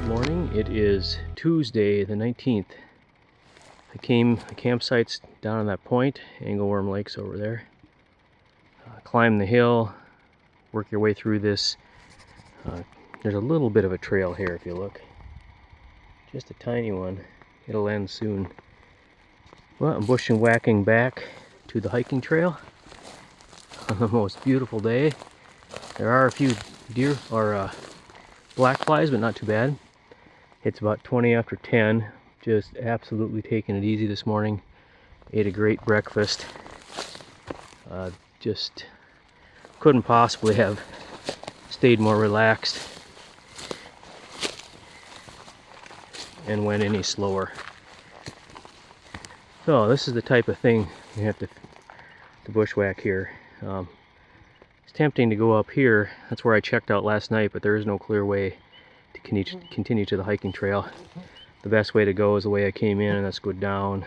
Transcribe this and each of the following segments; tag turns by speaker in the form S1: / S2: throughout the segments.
S1: morning. It is Tuesday the 19th. The campsite's down on that point. Angleworm Lake's over there. Climb the hill, work your way through this. There's a little bit of a trail here if you look. Just a tiny one. It'll end soon. Well, I'm bushwhacking back to the hiking trail on the most beautiful day. There are a few deer or black flies, but not too bad. It's about 20 after 10. Just absolutely taking it easy this morning. Ate a great breakfast. Just couldn't possibly have stayed more relaxed and went any slower. So this is the type of thing you have to bushwhack here. It's tempting to go up here. That's where I checked out last night, but there is no clear way to continue to the hiking trail. The best way to go is the way I came in, and that's go down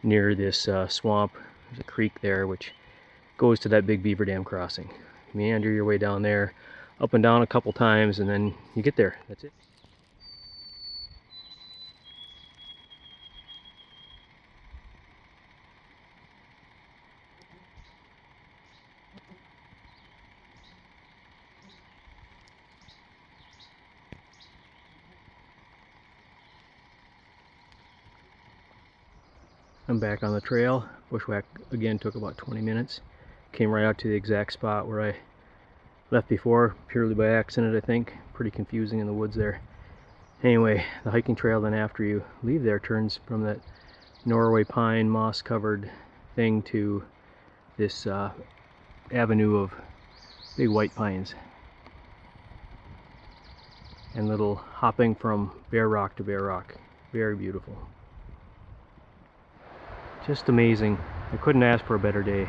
S1: near this swamp. There's a creek there which goes to that big beaver dam crossing. Meander your way down there, up and down a couple times, and then you get there. That's it. I'm back on the trail. Bushwhack again took about 20 minutes. Came right out to the exact spot where I left before, purely by accident I think. Pretty confusing in the woods there. Anyway, the hiking trail then after you leave there turns from that Norway pine moss covered thing to this avenue of big white pines. And little hopping from bare rock to bare rock. Very beautiful. Just amazing. I couldn't ask for a better day.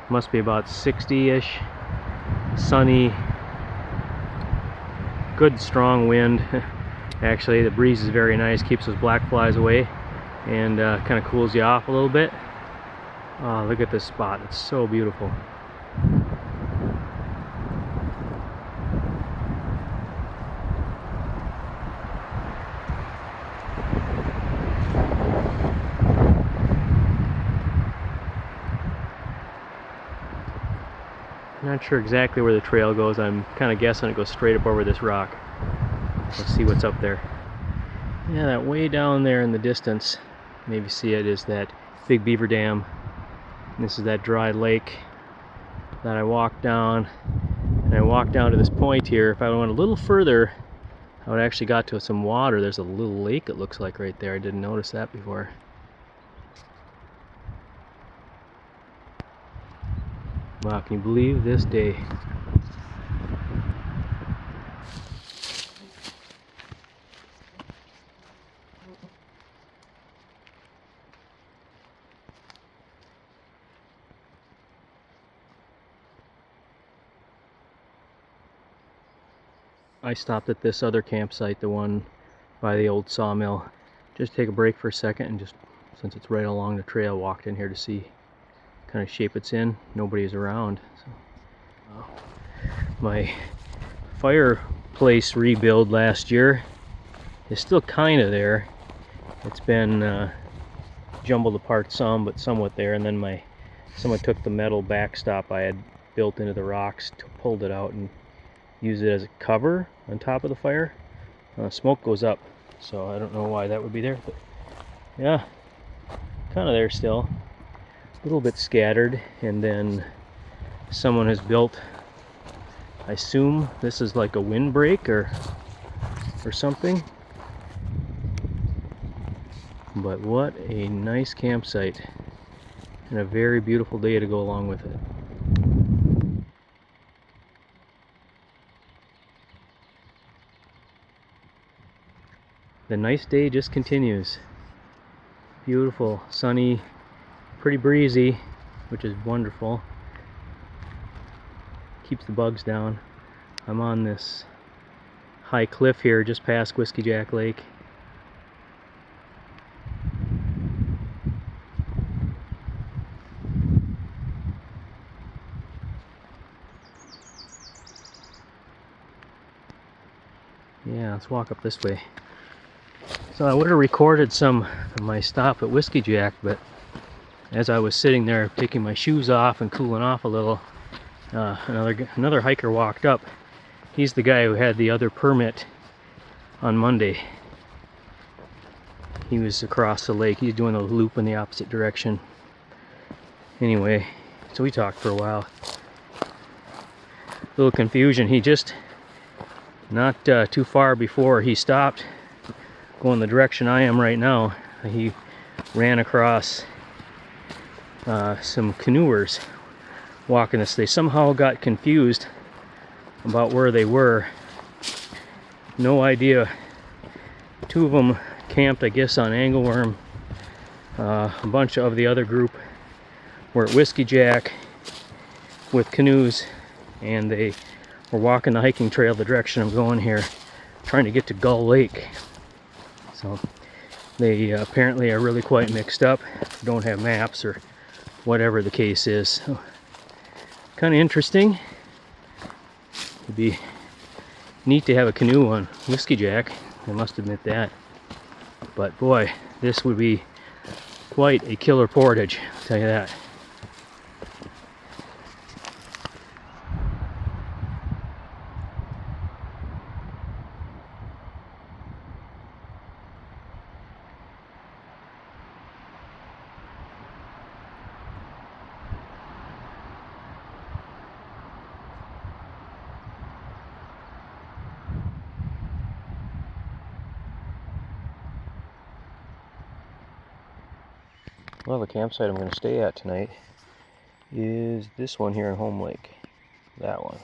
S1: Must be about 60-ish, sunny, good strong wind. Actually, the breeze is very nice, keeps those black flies away, and kind of cools you off a little bit. Oh, look at this spot. It's so beautiful. Not sure exactly where the trail goes. I'm kind of guessing it goes straight up over this rock. Let's see what's up there. Yeah, that way down there in the distance, maybe see it, is that big beaver dam. And this is that dry lake that I walked down. And I walked down to this point here. If I went a little further, I would actually got to some water. There's a little lake, it looks like, right there. I didn't notice that before. Wow, can you believe this day? I stopped at this other campsite, the one by the old sawmill. Just take a break for a second and just, since it's right along the trail, walked in here to see kind of shape it's in. Nobody's around. So, my fireplace rebuild last year is still kind of there. It's been jumbled apart some, but somewhat there. And then someone took the metal backstop I had built into the rocks, pulled it out, and used it as a cover on top of the fire. Smoke goes up, so I don't know why that would be there, but yeah, kind of there still. A little bit scattered, and then someone has built, I assume this is like a windbreak or something. But what a nice campsite, and a very beautiful day to go along with it. The nice day just continues. Beautiful, sunny, pretty breezy, which is wonderful. Keeps the bugs down. I'm on this high cliff here just past Whiskey Jack Lake. Yeah, let's walk up this way. So I would have recorded some of my stop at Whiskey Jack, but as I was sitting there taking my shoes off and cooling off a little, another hiker walked up. He's the guy who had the other permit on Monday. He was across the lake. He's doing a loop in the opposite direction. Anyway, so we talked for a while. A little confusion. He just, not too far before he stopped, going the direction I am right now, he ran across some canoers walking this. They somehow got confused about where they were. No idea. Two of them camped, I guess, on Angleworm. A bunch of the other group were at Whiskey Jack with canoes, and they were walking the hiking trail the direction I'm going here, trying to get to Gull Lake. So they apparently are really quite mixed up, don't have maps or whatever the case is. So, kind of interesting. It'd be neat to have a canoe on Whiskey Jack, I must admit that. But boy, this would be quite a killer portage, I'll tell you that. Well, the campsite I'm going to stay at tonight is this one here in Home Lake. That one.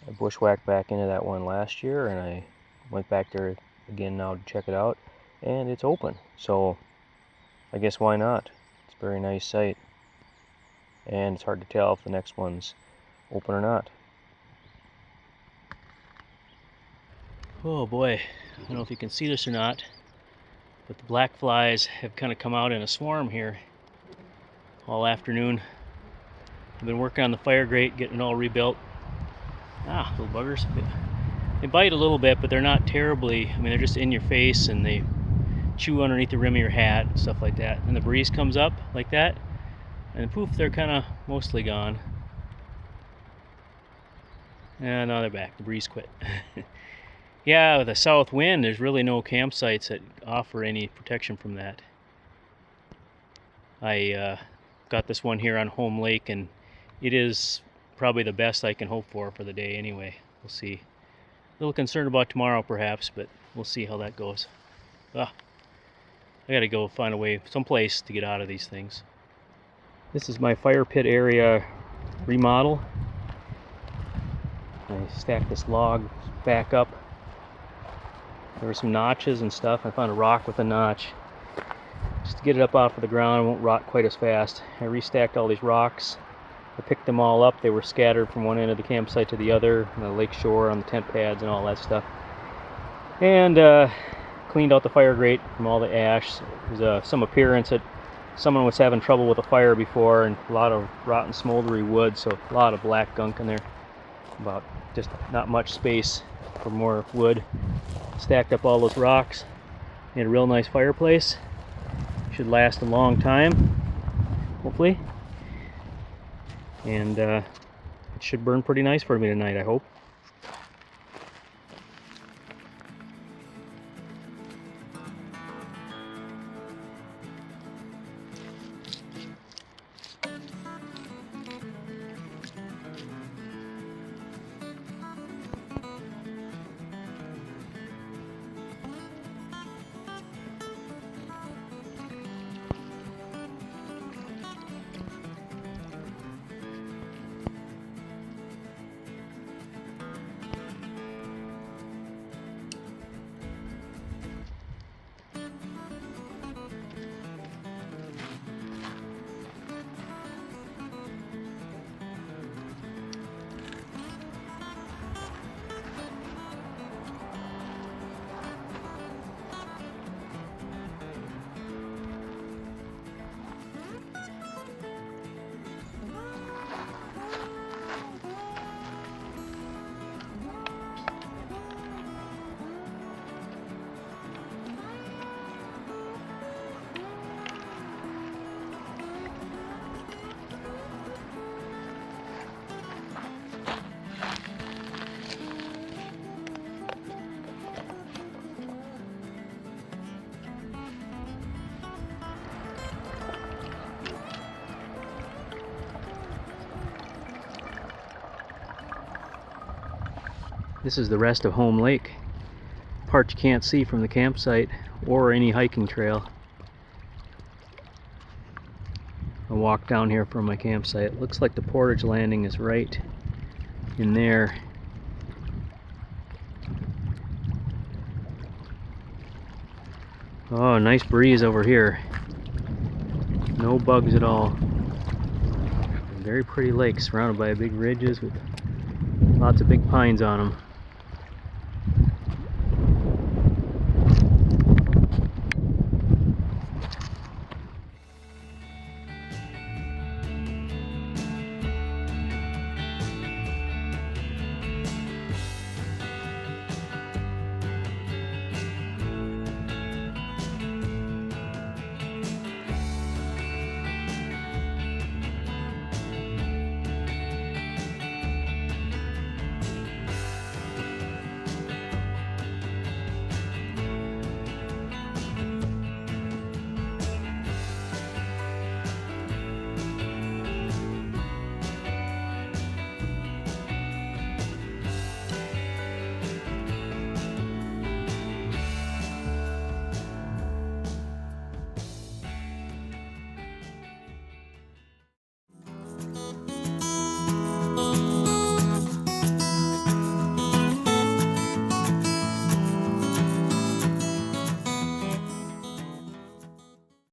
S1: I bushwhacked back into that one last year, and I went back there again now to check it out, and it's open. So I guess why not? It's a very nice site, and it's hard to tell if the next one's open or not. Oh boy, I don't know if you can see this or not, but the black flies have kind of come out in a swarm here all afternoon. I've been working on the fire grate, getting it all rebuilt. Ah, little buggers. They bite a little bit, but they're not terribly, I mean, they're just in your face, and they chew underneath the rim of your hat and stuff like that. And the breeze comes up like that, and poof, they're kind of mostly gone. And now they're back. The breeze quit. Yeah, with a south wind, there's really no campsites that offer any protection from that. I got this one here on Home Lake, and it is probably the best I can hope for the day anyway. We'll see. A little concerned about tomorrow perhaps, but we'll see how that goes. I gotta go find a way, someplace to get out of these things. This is my fire pit area remodel. I stacked this log back up. There were some notches and stuff. I found a rock with a notch. Just to get it up off of the ground, it won't rot quite as fast. I restacked all these rocks. I picked them all up. They were scattered from one end of the campsite to the other, on the lake shore, on the tent pads and all that stuff. And cleaned out the fire grate from all the ash. There's some appearance that someone was having trouble with a fire before, and a lot of rotten smoldery wood, so a lot of black gunk in there. About just not much space for more wood. Stacked up all those rocks. Made a real nice fireplace. Should last a long time, hopefully. And it should burn pretty nice for me tonight, I hope. This is the rest of Home Lake. Part you can't see from the campsite or any hiking trail. I walk down here from my campsite. It looks like the portage landing is right in there. Oh, nice breeze over here. No bugs at all. Very pretty lake surrounded by big ridges with lots of big pines on them.